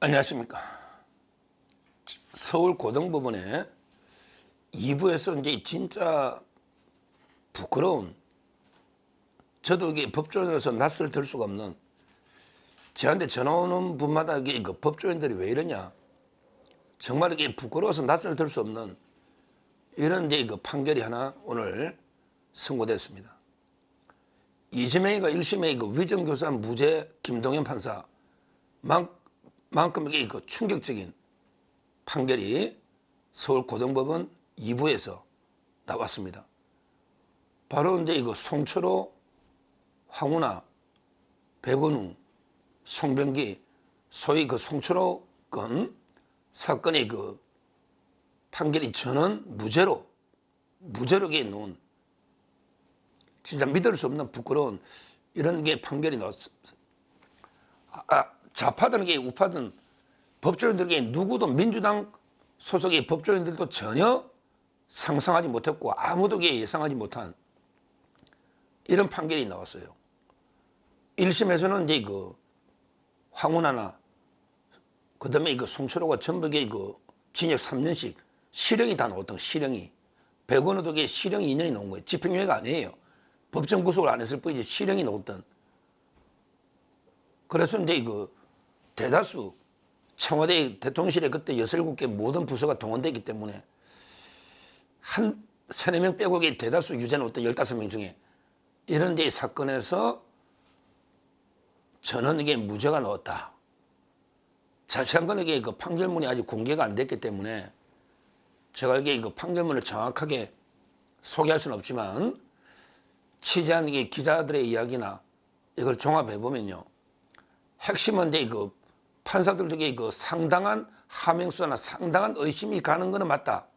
안녕하십니까. 서울고등법원의 2부에서 이제 진짜 부끄러운, 저도 이게 법조인으로서 낯을 들 수가 없는, 저한테 전화 오는 분마다 이게 법조인들이 왜 이러냐, 정말 이게 부끄러워서 낯을 들 수 없는 이런 이제 판결이 하나 오늘 선고됐습니다. 이재명이가 1심의 위정교사 무죄 김동연 판사 만큼 이게 충격적인 판결이 서울고등법원 2부에서 나왔습니다. 바로 이제 송철호, 황운하, 백원우, 송병기, 소위 송철호 건 사건의 판결이 저는 무죄로 놓은, 진짜 믿을 수 없는 부끄러운 이런 게 판결이 나왔습니다. 좌파든 우파든 법조인들에게 누구도, 민주당 소속의 법조인들도 전혀 상상하지 못했고 아무도 예상하지 못한 이런 판결이 나왔어요. 1심에서는 이제 황운하나 그다음에 송철호가 전부 징역 3년씩 실형이 다 나왔던, 실형이. 백원우도 실형 2년이 나온 거예요. 집행유예가 아니에요. 법정 구속을 안 했을 뿐이지 실형이 나왔던. 그래서 이제 대다수 청와대 대통령실에 그때 6, 7개 모든 부서가 동원되기 때문에 한 3, 4명 빼고 대다수 유죄 나왔던 15명 중에 이런 데 사건에서 저는 이게 무죄가 나왔다. 자세한 건 판결문이 아직 공개가 안 됐기 때문에 제가 이게 판결문을 정확하게 소개할 수는 없지만 취재한 기자들의 이야기나 이걸 종합해 보면요, 핵심은 이제 판사들에게 상당한 하명수나 상당한 의심이 가는 것은 맞다.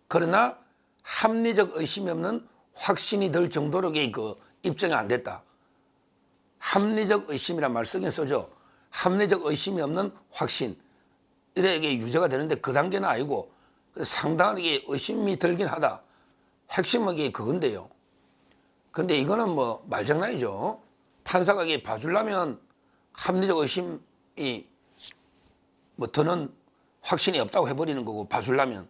그러나 합리적 의심이 없는 확신이 들 정도로 입증이 안 됐다. 합리적 의심이란 말 쓰긴 써죠. 합리적 의심이 없는 확신, 이래 유죄가 되는데 그 단계는 아니고 상당한 의심이 들긴 하다. 핵심은 그건데요. 근데 이거는 말장난이죠. 판사가 봐주려면 합리적 의심이 더는 확신이 없다고 해버리는 거고, 봐주려면.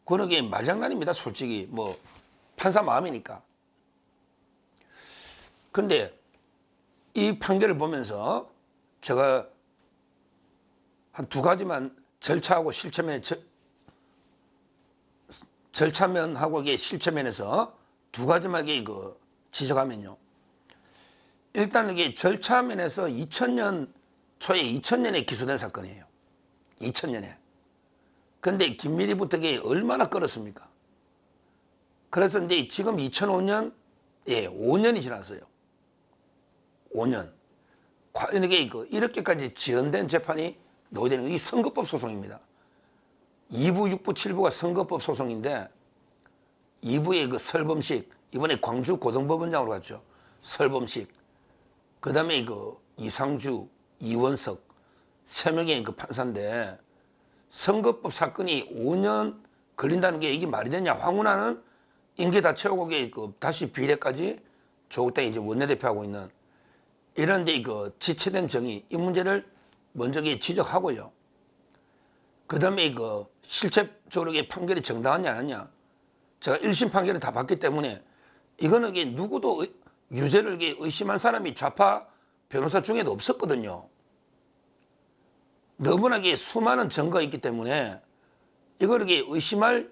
그건 말장난입니다, 솔직히. 판사 마음이니까. 근데 이 판결을 보면서 제가 한 2가지만 절차하고 실체면, 절차면하고 실체면에서 2가지만 지적하면요. 일단 이게 절차면에서 2000년 초에 2000년에 기소된 사건이에요. 2000년에. 근데 김미리부터 얼마나 끌었습니까? 그래서 이제 지금 2005년, 5년이 지났어요. 5년. 과연 이렇게까지 지연된 재판이 놓여야 되는 이 선거법 소송입니다. 2부, 6부, 7부가 선거법 소송인데 2부의 설범식, 이번에 광주 고등법원장으로 갔죠. 설범식. 그 다음에 이상주, 이원석, 3명의 판사인데 선거법 사건이 5년 걸린다는 게 이게 말이 되냐. 황운하는 임기 다 채우고 다시 비례까지 조국 때 이제 원내대표하고 있는 이런 이제 지체된 정의, 이 문제를 먼저 지적하고요. 그 다음에 실체적으로 판결이 정당하냐 안 하냐. 제가 1심 판결을 다 봤기 때문에 이거는 누구도 유죄를 의심한 사람이 좌파 변호사 중에도 없었거든요. 너무나 수많은 증거가 있기 때문에 이걸 의심할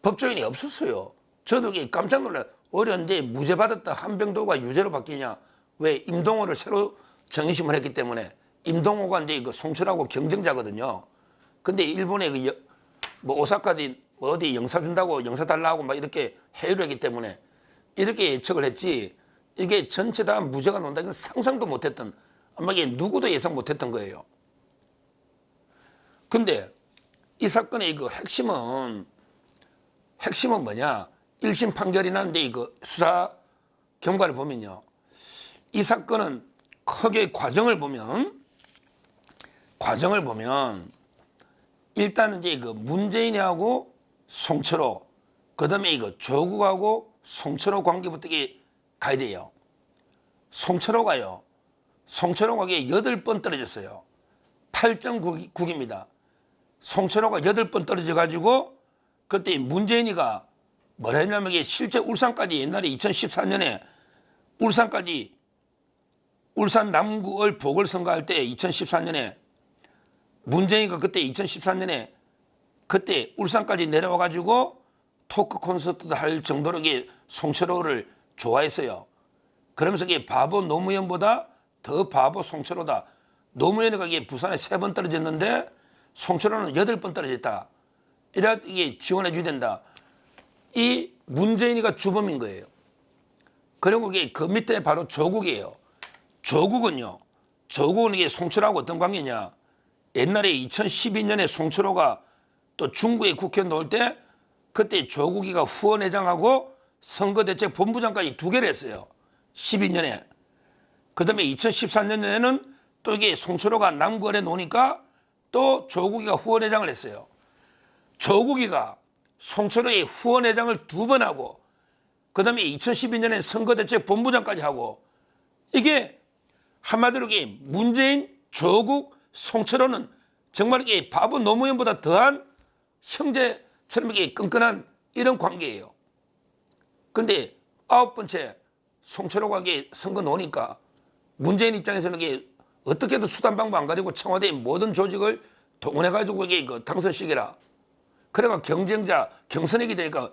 법조인이 없었어요. 저도 깜짝 놀라요. 어려운데 무죄 받았던 한병도가 유죄로 바뀌냐. 왜? 임동호를 새로 정의심을 했기 때문에. 임동호가 이제 송철하고 경쟁자거든요. 근데 일본에 오사카디 어디 영사 준다고, 영사 달라고 막 이렇게 회유를 했기 때문에 이렇게 예측을 했지, 이게 전체 다 무죄가 나온다, 이건 상상도 못했던, 아마 이게 누구도 예상 못했던 거예요. 근데 이 사건의 핵심은 뭐냐? 1심 판결이 났는데 수사 경과를 보면요, 이 사건은 크게 과정을 보면 일단은 이제 문재인하고 송철호, 그 다음에 조국하고 송철호 관계부터 가야 돼요. 송철호가요, 송철호가 8번 떨어졌어요. 8.9입니다. 송철호가 8번 떨어져가지고 그때 문재인이가 뭐라 했냐면 이게 실제 울산까지 옛날에 2014년에 울산까지 울산 남구을 보궐선거할 때 2014년에 문재인이가 그때 2014년에 그때 울산까지 내려와가지고 토크 콘서트도 할 정도로 이게 송철호를 좋아했어요. 그러면서 이게 바보 노무현보다 더 바보 송철호다. 노무현이가 이게 부산에 3번 떨어졌는데 송철호는 8번 떨어졌다. 이래 이게 지원해 줘야 된다. 이 문재인이가 주범인 거예요. 그리고 이게 그 밑에 바로 조국이에요. 조국은요. 조국은 이게 송철호하고 어떤 관계냐. 옛날에 2012년에 송철호가 또 중국에 국회 나올 때 그때 조국이가 후원회장하고 선거대책본부장까지 2개를 했어요. 12년에. 그 다음에 2013년에는 또 이게 송철호가 남구을에 노니까 또 조국이가 후원회장을 했어요. 조국이가 송철호의 후원회장을 2번 하고 그 다음에 2012년에 선거대책본부장까지 하고 이게 한마디로 이게 문재인, 조국, 송철호는 정말 이게 바보 노무현보다 더한 형제처럼 이게 끈끈한 이런 관계예요. 근데 9번째 송철호가 이게 선거 노니까 문재인 입장에서는 이게 어떻게든 수단 방법 안 가리고 청와대의 모든 조직을 동원해가지고 이게 그 당선시켜라. 그래가 경쟁자 경선이게 되니까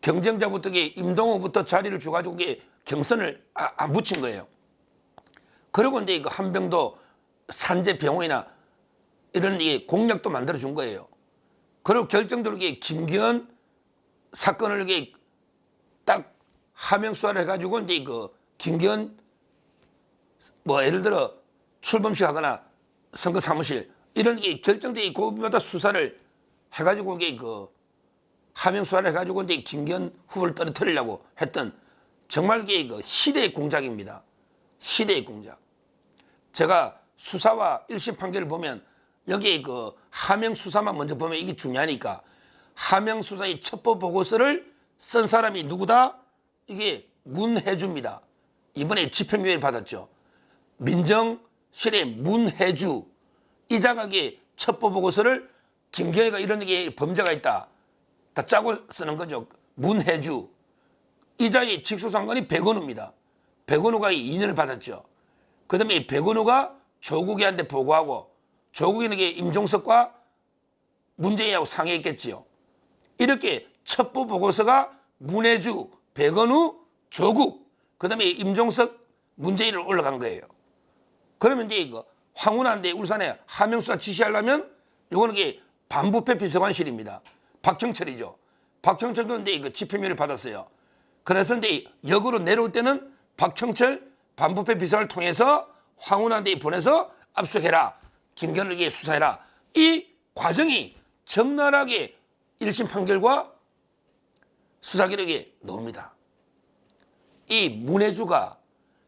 경쟁자부터 이게 임동호부터 자리를 줘가지고 이게 경선을 안 붙인 거예요. 그리고 이제 그 한병도 산재병원이나 이런 이게 공약도 만들어 준 거예요. 그리고 결정적으로 이게 김기현 사건을 이게 딱 하명 수사를 해가지고 이제 그 김기현 뭐 예를 들어 출범식 하거나 선거 사무실 이런 게 결정적인 고비마다 수사를 해가지고 이게 그 하명 수사를 해가지고 이제 김기현 후보를 떨어뜨리려고 했던 정말 이게 그 시대의 공작입니다. 시대의 공작. 제가 수사와 1심 판결을 보면 여기에 그 하명 수사만 먼저 보면 이게 중요하니까 하명 수사의 첩보 보고서를 쓴 사람이 누구다? 이게 문혜주입니다. 이번에 집행유예를 받았죠. 민정실의 문혜주 이 자각의 첩보 보고서를 김경희가 이런 게 범죄가 있다. 다 짜고 쓰는 거죠. 문혜주. 이자의 직수상관이 백원우입니다. 백원우가 2년을 받았죠. 그 다음에 백원우가 조국이한테 보고하고 조국이는 임종석과 문재인하고 상의했겠지요. 이렇게 첩보 보고서가 문혜주, 백원우, 조국, 그 다음에 임종석, 문재인을 올라간 거예요. 그러면 이제 이거 황운한데 울산에 하명수사 지시하려면 이거는 이게 반부패 비서관실입니다. 박형철이죠. 박형철도 이제 이거 집행유예를 받았어요. 그래서 이제 역으로 내려올 때는 박형철 반부패 비서를 통해서 황운한데 보내서 압수해라. 김기현을 이게 수사해라. 이 과정이 적나라하게 1심 판결과 수사 기록에 나옵니다. 이 문혜주가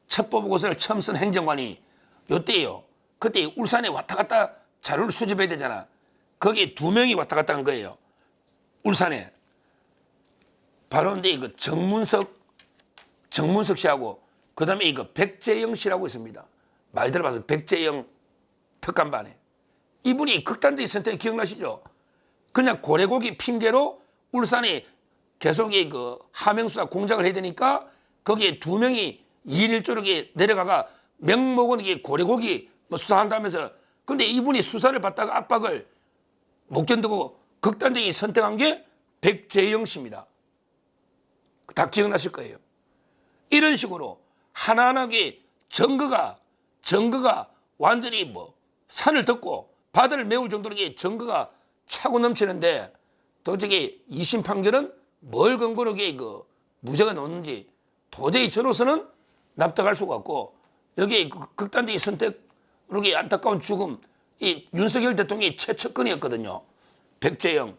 첩보 보고서를 처음 쓴 행정관이 요때예요. 그때 울산에 왔다 갔다 자료를 수집해야 되잖아. 거기에 2명이 왔다 갔다 한 거예요. 울산에. 바로 이제 그 정문석 씨하고 그 다음에 이거 백재영 씨라고 있습니다. 많이 들어봐서 백재영 특감반에. 이분이 극단적인 선택 기억나시죠? 그냥 고래고기 핑계로 울산에 계속 그 하명수사 공작을 해야 되니까 거기에 2명이 2인 1조로 내려가가 명목은 이게 고래고기 뭐 수사한다면서 근데 이분이 수사를 받다가 압박을 못 견디고 극단적인 선택한 게 백재영 씨입니다. 다 기억나실 거예요. 이런 식으로 하나하나게 증거가 완전히 뭐 산을 덮고 바다를 메울 정도로 증거가 차고 넘치는데 도저히 2심 판결은 뭘 근거로 그 무죄가 나오는지 도저히 저로서는 납득할 수가 없고 여기에 극단적인 선택으로 안타까운 죽음 이 윤석열 대통령이 최측근이었거든요. 백재영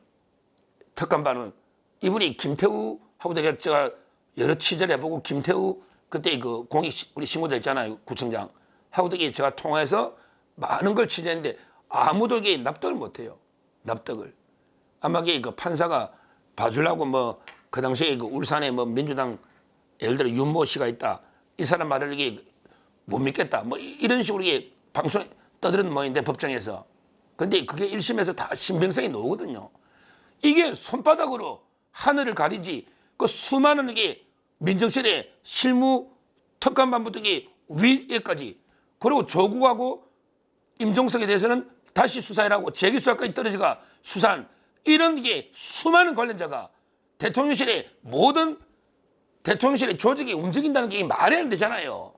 특감반은 이분이 김태우하고 제가 여러 취재를 해보고 김태우 그때 그 공익 우리 신고자 있잖아요. 구청장 하고 제가 통화해서 많은 걸 취재했는데 아무도 이게 납득을 못해요. 납득을. 아마 그 판사가 봐주려고 뭐 그 당시에 그 울산에 뭐 민주당 예를 들어 윤모 씨가 있다. 이 사람 말을 이게 못 믿겠다. 뭐 이런 식으로 이게 방송에 떠드는 모양인데 법정에서. 근데 그게 1심에서 다 신빙성이 나오거든요. 이게 손바닥으로 하늘을 가리지 그 수많은 게 민정실의 실무 특감반부터 위에까지 그리고 조국하고 임종석에 대해서는 다시 수사해라고 재기수사까지 떨어지가 수사한 이런 게 수많은 관련자가 대통령실의 모든 대통령실의 조직이 움직인다는 게 말이 안 되잖아요.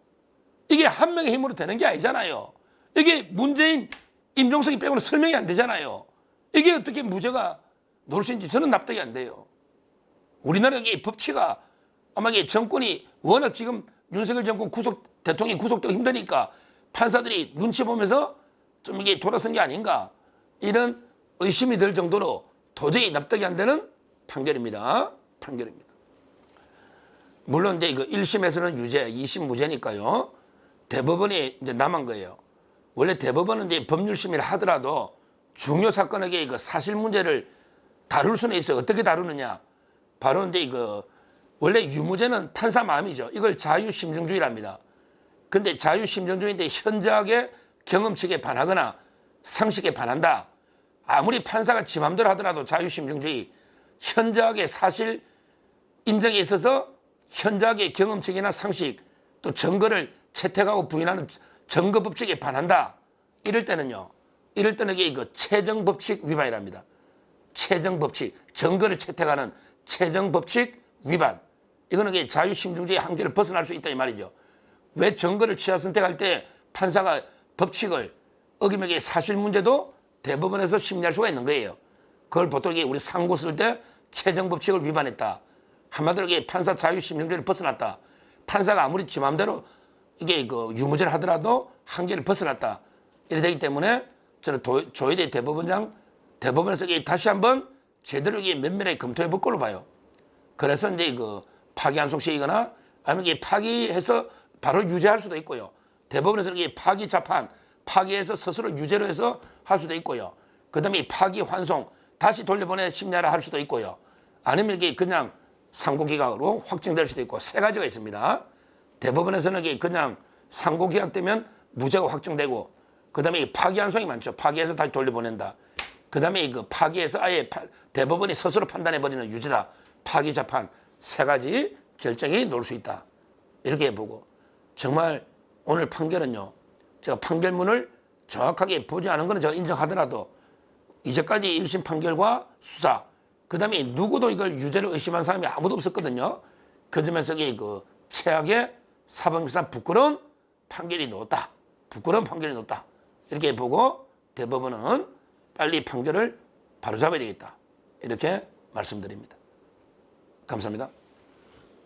이게 한 명의 힘으로 되는 게 아니잖아요. 이게 문재인, 임종석이 빼고는 설명이 안 되잖아요. 이게 어떻게 무죄가 나올 수 있는지 저는 납득이 안 돼요. 우리나라 이 법치가 아마 이게 정권이 워낙 지금 윤석열 정권 대통령이 구속되고 힘드니까 판사들이 눈치 보면서 좀 이게 돌아선 게 아닌가 이런 의심이 들 정도로 도저히 납득이 안 되는 판결입니다. 물론 이제 이거 1심에서는 유죄, 2심 무죄니까요. 대법원이 이제 남은 거예요. 원래 대법원은 이제 법률심의를 하더라도 중요 사건에게 그 사실 문제를 다룰 수는 있어요. 어떻게 다루느냐? 바로 이제 이거 원래 유무죄는 판사 마음이죠. 이걸 자유심증주의랍니다. 근데 자유심증주의인데 현저하게 경험칙에 반하거나 상식에 반한다. 아무리 판사가 지 맘대로 하더라도 자유심증주의, 현저하게 사실 인정에 있어서 현저하게 경험칙이나 상식 또 증거를 채택하고 부인하는 증거법칙에 반한다. 이럴 때는 이게 그 채정법칙 위반이랍니다. 채정법칙, 증거를 채택하는 채정법칙 위반. 이거는 이게 자유심증주의 한계를 벗어날 수 있다 이 말이죠. 왜 증거를 취하 선택할 때 판사가 법칙을 어기면 사실 문제도 대법원에서 심리할 수가 있는 거예요. 그걸 보통 우리 상고 쓸 때 채정법칙을 위반했다. 한마디로 이게 판사 자유심증주의를 벗어났다. 판사가 아무리 지 맘대로 이게 그 유무죄를 하더라도 한계를 벗어났다. 이래 되기 때문에 저는 조희대 대법원에서 다시 한번 제대로 면밀하게 검토해 볼 걸로 봐요. 그래서 이제 그 파기환송시키거나 아니면 이게 파기해서 바로 유죄할 수도 있고요. 대법원에서 이게 파기 재판, 파기해서 스스로 유죄로 해서 할 수도 있고요. 그 다음에 파기 환송, 다시 돌려보내 심리하라 할 수도 있고요. 아니면 이게 그냥 상고기각으로 확정될 수도 있고 세 가지가 있습니다. 대법원에서는 이게 그냥 상고기각 되면 무죄가 확정되고 그 다음에 파기환송이 많죠. 파기해서 다시 돌려보낸다. 그 다음에 그 파기해서 아예 대법원이 스스로 판단해버리는 유죄다. 파기 재판 세 가지 결정이 나올 수 있다. 이렇게 보고 정말 오늘 판결은요. 제가 판결문을 정확하게 보지 않은 것은 제가 인정하더라도 이제까지 1심 판결과 수사 그 다음에 누구도 이걸 유죄를 의심한 사람이 아무도 없었거든요. 그 점에서 그 최악의 사법기관 부끄러운 판결이 나왔다. 이렇게 보고 대법원은 빨리 판결을 바로잡아야 되겠다. 이렇게 말씀드립니다. 감사합니다.